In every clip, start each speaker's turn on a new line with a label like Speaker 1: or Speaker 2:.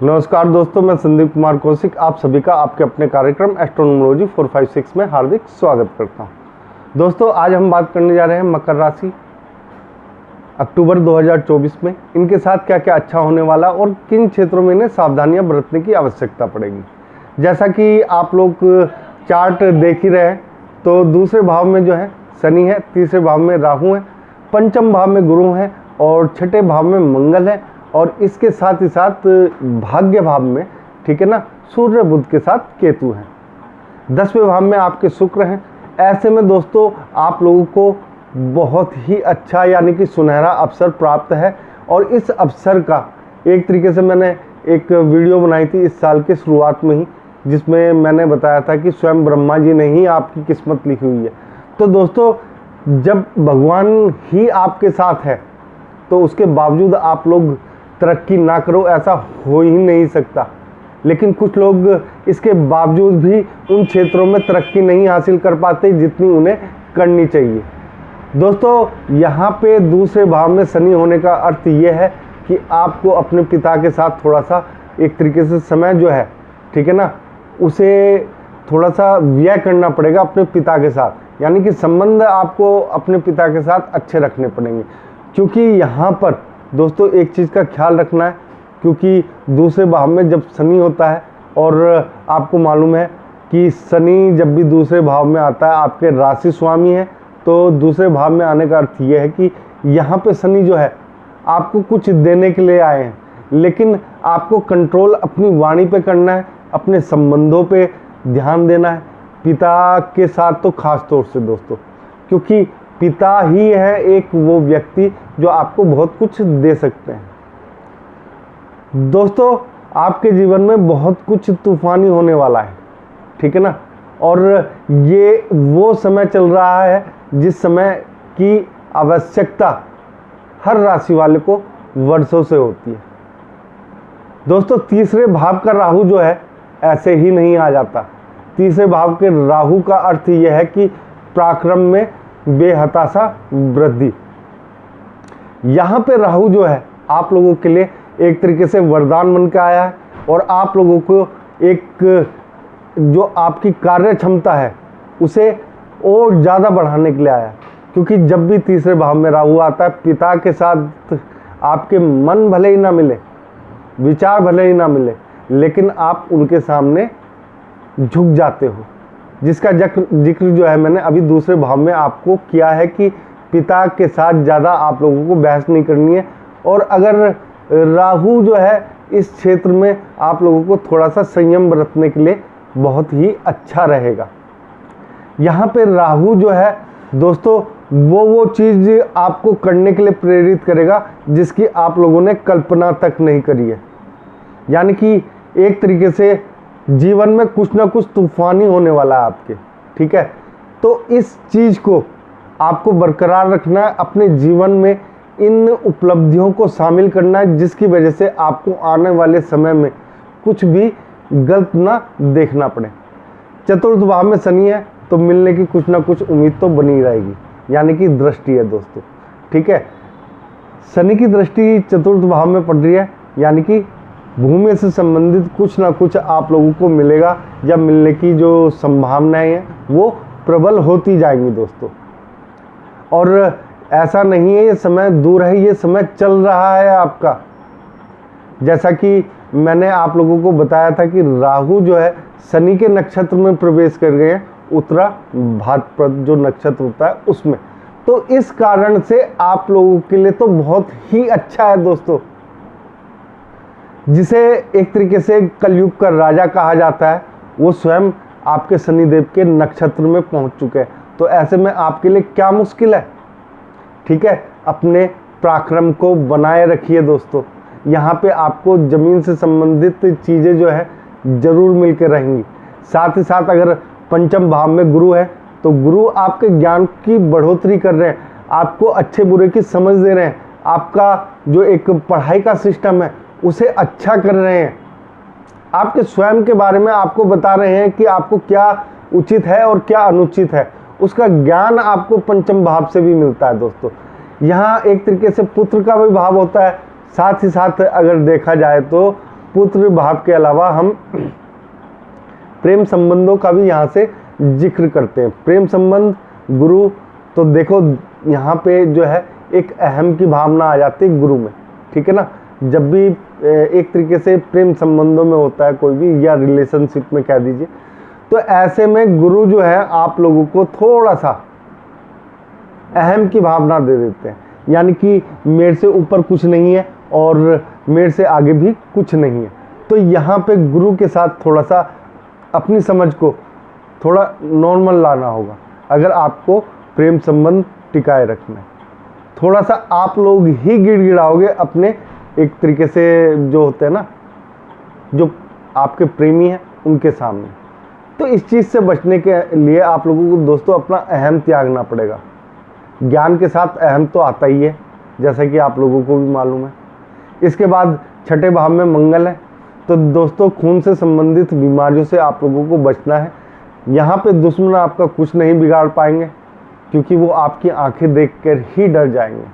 Speaker 1: नमस्कार दोस्तों, मैं संदीप कुमार कौशिक आप सभी का आपके अपने कार्यक्रम एस्ट्रोनोमोलॉजी 456 में हार्दिक स्वागत करता हूं। दोस्तों, आज हम बात करने जा रहे हैं मकर राशि अक्टूबर 2024 में इनके साथ क्या क्या अच्छा होने वाला और किन क्षेत्रों में इन्हें सावधानियां बरतने की आवश्यकता पड़ेगी। जैसा कि आप लोग चार्ट देख ही रहे हैं, तो दूसरे भाव में जो है शनि है, तीसरे भाव में राहु है, पंचम भाव में गुरु है और छठे भाव में मंगल है और इसके साथ ही साथ भाग्य भाव में, ठीक है ना, सूर्य बुध के साथ केतु है। 10वें भाव में आपके शुक्र हैं। ऐसे में दोस्तों आप लोगों को बहुत ही अच्छा यानी कि सुनहरा अवसर प्राप्त है और इस अवसर का एक तरीके से मैंने एक वीडियो बनाई थी इस साल के शुरुआत में ही, जिसमें मैंने बताया था कि स्वयं ब्रह्मा जी ने ही आपकी किस्मत लिखी हुई है। तो दोस्तों, जब भगवान ही आपके साथ है तो उसके बावजूद आप लोग तरक्की ना करो, ऐसा हो ही नहीं सकता। लेकिन कुछ लोग इसके बावजूद भी उन क्षेत्रों में तरक्की नहीं हासिल कर पाते जितनी उन्हें करनी चाहिए। दोस्तों, यहाँ पे दूसरे भाव में शनि होने का अर्थ ये है कि आपको अपने पिता के साथ थोड़ा सा एक तरीके से समय जो है, ठीक है ना, उसे थोड़ा सा व्यय करना पड़ेगा अपने पिता के साथ, यानी कि संबंध आपको अपने पिता के साथ अच्छे रखने पड़ेंगे। क्योंकि यहाँ पर दोस्तों एक चीज़ का ख्याल रखना है, क्योंकि दूसरे भाव में जब शनि होता है और आपको मालूम है कि शनि जब भी दूसरे भाव में आता है आपके राशि स्वामी है, तो दूसरे भाव में आने का अर्थ ये है कि यहाँ पे शनि जो है आपको कुछ देने के लिए आए हैं, लेकिन आपको कंट्रोल अपनी वाणी पे करना है, अपने संबंधों पे ध्यान देना है, पिता के साथ तो खास तौर से दोस्तों, क्योंकि पिता ही है एक वो व्यक्ति जो आपको बहुत कुछ दे सकते हैं। दोस्तों, आपके जीवन में बहुत कुछ तूफानी होने वाला है, ठीक है ना, और ये वो समय चल रहा है जिस समय की आवश्यकता हर राशि वाले को वर्षों से होती है। दोस्तों, तीसरे भाव का राहु जो है ऐसे ही नहीं आ जाता। तीसरे भाव के राहु का अर्थ यह है कि पराक्रम में बेहताशा वृद्धि। यहाँ पे राहु जो है आप लोगों के लिए एक तरीके से वरदान बन के आया है और आप लोगों को एक जो आपकी कार्य क्षमता है उसे और ज़्यादा बढ़ाने के लिए आया है। क्योंकि जब भी तीसरे भाव में राहु आता है, पिता के साथ आपके मन भले ही ना मिले, विचार भले ही ना मिले, लेकिन आप उनके सामने झुक जाते हो, जिसका जिक्र जो है मैंने अभी दूसरे भाव में आपको किया है कि पिता के साथ ज़्यादा आप लोगों को बहस नहीं करनी है। और अगर राहु जो है इस क्षेत्र में आप लोगों को थोड़ा सा संयम बरतने के लिए बहुत ही अच्छा रहेगा। यहाँ पे राहु जो है दोस्तों वो चीज़ आपको करने के लिए प्रेरित करेगा जिसकी आप लोगों ने कल्पना तक नहीं करी है। यानी कि एक तरीके से जीवन में कुछ ना कुछ तूफानी होने वाला है आपके, ठीक है। तो इस चीज़ को आपको बरकरार रखना है, अपने जीवन में इन उपलब्धियों को शामिल करना है, जिसकी वजह से आपको आने वाले समय में कुछ भी गलत ना देखना पड़े। चतुर्थ भाव में शनि है तो मिलने की कुछ ना कुछ उम्मीद तो बनी रहेगी, यानी कि दृष्टि है दोस्तों, ठीक है। शनि की दृष्टि चतुर्थ भाव में पड़ रही है, यानी कि भूमि से संबंधित कुछ ना कुछ आप लोगों को मिलेगा या मिलने की जो संभावनाएं हैं वो प्रबल होती जाएंगी दोस्तों। और ऐसा नहीं है ये समय दूर है, ये समय चल रहा है आपका। जैसा कि मैंने आप लोगों को बताया था कि राहु जो है शनि के नक्षत्र में प्रवेश कर गए हैं, उत्तरा भाद्रपद जो नक्षत्र होता है उसमें। तो इस कारण से आप लोगों के लिए तो बहुत ही अच्छा है दोस्तों, जिसे एक तरीके से कलयुग का राजा कहा जाता है, वो स्वयं आपके शनिदेव के नक्षत्र में पहुंच चुके हैं। तो ऐसे में आपके लिए क्या मुश्किल है, ठीक है। अपने पराक्रम को बनाए रखिए दोस्तों। यहाँ पे आपको जमीन से संबंधित चीज़ें जो है जरूर मिलकर रहेंगी। साथ ही साथ अगर पंचम भाव में गुरु है तो गुरु आपके ज्ञान की बढ़ोतरी कर रहे हैं, आपको अच्छे बुरे की समझ दे रहे हैं, आपका जो एक पढ़ाई का सिस्टम है उसे अच्छा कर रहे हैं, आपके स्वयं के बारे में आपको बता रहे हैं कि आपको क्या उचित है और क्या अनुचित है। उसका ज्ञान आपको पंचम भाव से भी मिलता है दोस्तों। यहाँ एक तरीके से पुत्र का भी भाव होता है, साथ ही साथ अगर देखा जाए तो पुत्र भाव के अलावा हम प्रेम संबंधों का भी यहाँ से जिक्र करते हैं। प्रेम संबंध गुरु, तो देखो यहाँ पे जो है एक अहम की भावना आ जाती है गुरु में, ठीक है ना। जब भी एक तरीके से प्रेम संबंधों में होता है कोई भी, या रिलेशनशिप में कह दीजिए, तो ऐसे में गुरु जो है आप लोगों को थोड़ा सा अहम की भावना दे देते हैं, यानी कि मेरे से ऊपर कुछ नहीं है और मेरे से आगे भी कुछ नहीं है। तो यहाँ पे गुरु के साथ थोड़ा सा अपनी समझ को थोड़ा नॉर्मल लाना होगा अगर आपको प्रेम संबंध टिकाए रखना है। थोड़ा सा आप लोग ही गिड़गिड़ाओगे अपने, एक तरीके से जो होते हैं ना, जो आपके प्रेमी हैं उनके सामने। तो इस चीज़ से बचने के लिए आप लोगों को दोस्तों अपना अहम त्यागना पड़ेगा। ज्ञान के साथ अहम तो आता ही है, जैसा कि आप लोगों को भी मालूम है। इसके बाद छठे भाव में मंगल है, तो दोस्तों खून से संबंधित बीमारियों से आप लोगों को बचना है। यहाँ पे दुश्मन आपका कुछ नहीं बिगाड़ पाएंगे, क्योंकि वो आपकी आंखें देखकर ही डर जाएंगे।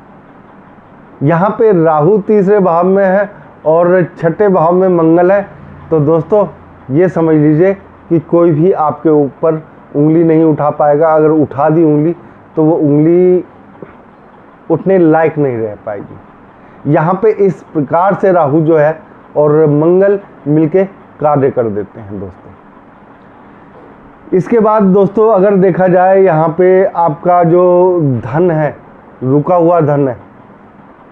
Speaker 1: यहाँ पे राहु तीसरे भाव में है और छठे भाव में मंगल है, तो दोस्तों ये समझ लीजिए कि कोई भी आपके ऊपर उंगली नहीं उठा पाएगा। अगर उठा दी उंगली तो वो उंगली उठने लायक नहीं रह पाएगी। यहाँ पे इस प्रकार से राहु जो है और मंगल मिलके कार्य कर देते हैं दोस्तों। इसके बाद दोस्तों अगर देखा जाए यहाँ पे आपका जो धन है, रुका हुआ धन है,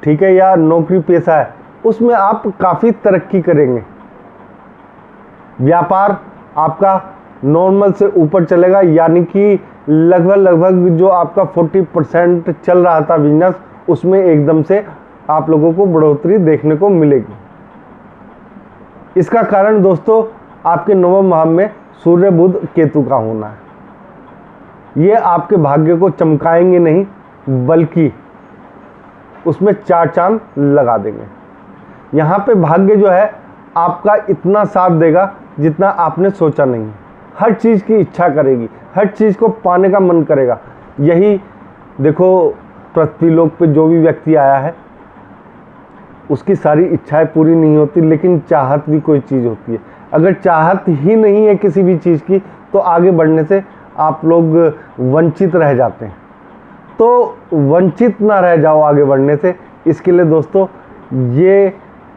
Speaker 1: ठीक है, या नौकरी पेशा है, उसमें आप काफ़ी तरक्की करेंगे। व्यापार आपका नॉर्मल से ऊपर चलेगा, यानी कि लगभग जो आपका 40% चल रहा था बिजनेस, उसमें एकदम से आप लोगों को बढ़ोतरी देखने को मिलेगी। इसका कारण दोस्तों आपके नवम भाव में सूर्य बुध केतु का होना है। ये आपके भाग्य को चमकाएंगे नहीं, बल्कि उसमें चार चांद लगा देंगे। यहाँ पे भाग्य जो है आपका इतना साथ देगा जितना आपने सोचा नहीं। हर चीज़ की इच्छा करेगी, हर चीज़ को पाने का मन करेगा। यही देखो पृथ्वीलोक पे जो भी व्यक्ति आया है उसकी सारी इच्छाएं पूरी नहीं होती, लेकिन चाहत भी कोई चीज़ होती है। अगर चाहत ही नहीं है किसी भी चीज़ की, तो आगे बढ़ने से आप लोग वंचित रह जाते हैं। तो वंचित ना रह जाओ आगे बढ़ने से, इसके लिए दोस्तों ये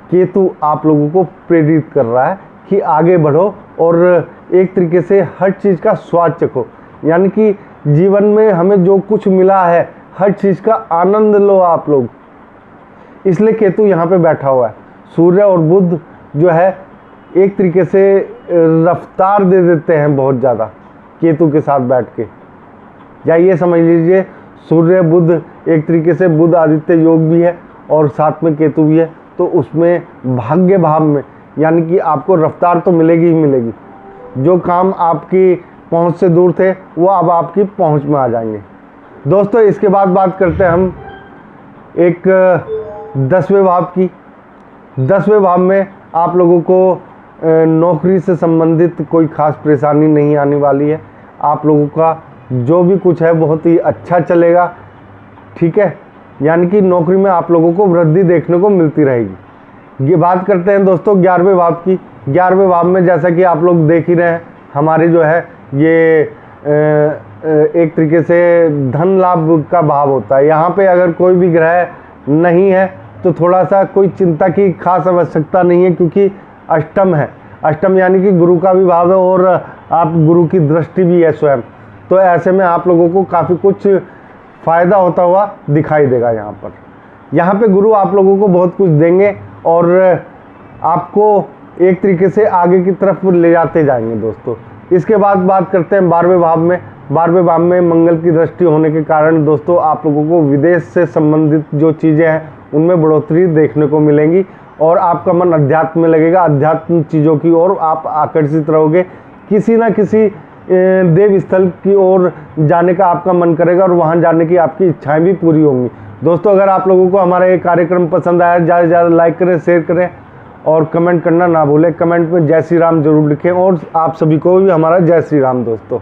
Speaker 1: केतु आप लोगों को प्रेरित कर रहा है कि आगे बढ़ो और एक तरीके से हर चीज़ का स्वाद चखो। यानी कि जीवन में हमें जो कुछ मिला है, हर चीज़ का आनंद लो आप लोग। इसलिए केतु यहाँ पे बैठा हुआ है। सूर्य और बुध जो है एक तरीके से रफ्तार दे देते हैं बहुत ज़्यादा केतु के साथ बैठ के। या ये समझ लीजिए सूर्य बुध एक तरीके से बुध आदित्य योग भी है और साथ में केतु भी है, तो उसमें भाग्य भाव में यानी कि आपको रफ्तार तो मिलेगी ही मिलेगी। जो काम आपकी पहुंच से दूर थे वो अब आपकी पहुंच में आ जाएंगे। दोस्तों इसके बाद बात करते हैं हम एक 10वें भाव की। 10वें भाव में आप लोगों को नौकरी से संबंधित कोई खास परेशानी नहीं आने वाली है। आप लोगों का जो भी कुछ है बहुत ही अच्छा चलेगा, ठीक है। यानी कि नौकरी में आप लोगों को वृद्धि देखने को मिलती रहेगी। ये बात करते हैं दोस्तों 11वें भाव की। 11वें भाव में जैसा कि आप लोग देख ही रहे हैं, हमारे जो है ये एक तरीके से धन लाभ का भाव होता है। यहाँ पे अगर कोई भी ग्रह नहीं है तो थोड़ा सा कोई चिंता की खास आवश्यकता नहीं है, क्योंकि अष्टम है। अष्टम यानी कि गुरु का भी भाव है और आप गुरु की दृष्टि भी है स्वयं। तो ऐसे में आप लोगों को काफ़ी कुछ फ़ायदा होता हुआ दिखाई देगा। यहाँ पे गुरु आप लोगों को बहुत कुछ देंगे और आपको एक तरीके से आगे की तरफ ले जाते जाएंगे दोस्तों। इसके बाद बात करते हैं 12वें भाव में। 12वें भाव में मंगल की दृष्टि होने के कारण दोस्तों आप लोगों को विदेश से संबंधित जो चीज़ें हैं उनमें बढ़ोतरी देखने को मिलेंगी और आपका मन अध्यात्म में लगेगा। अध्यात्म चीज़ों की ओर आप आकर्षित रहोगे। किसी ना किसी देव स्थल की ओर जाने का आपका मन करेगा और वहां जाने की आपकी इच्छाएं भी पूरी होंगी। दोस्तों अगर आप लोगों को हमारा ये कार्यक्रम पसंद आया, ज़्यादा से ज़्यादा लाइक करें, शेयर करें और कमेंट करना ना भूलें। कमेंट में जय श्री राम जरूर लिखें और आप सभी को भी हमारा जय श्री राम दोस्तों।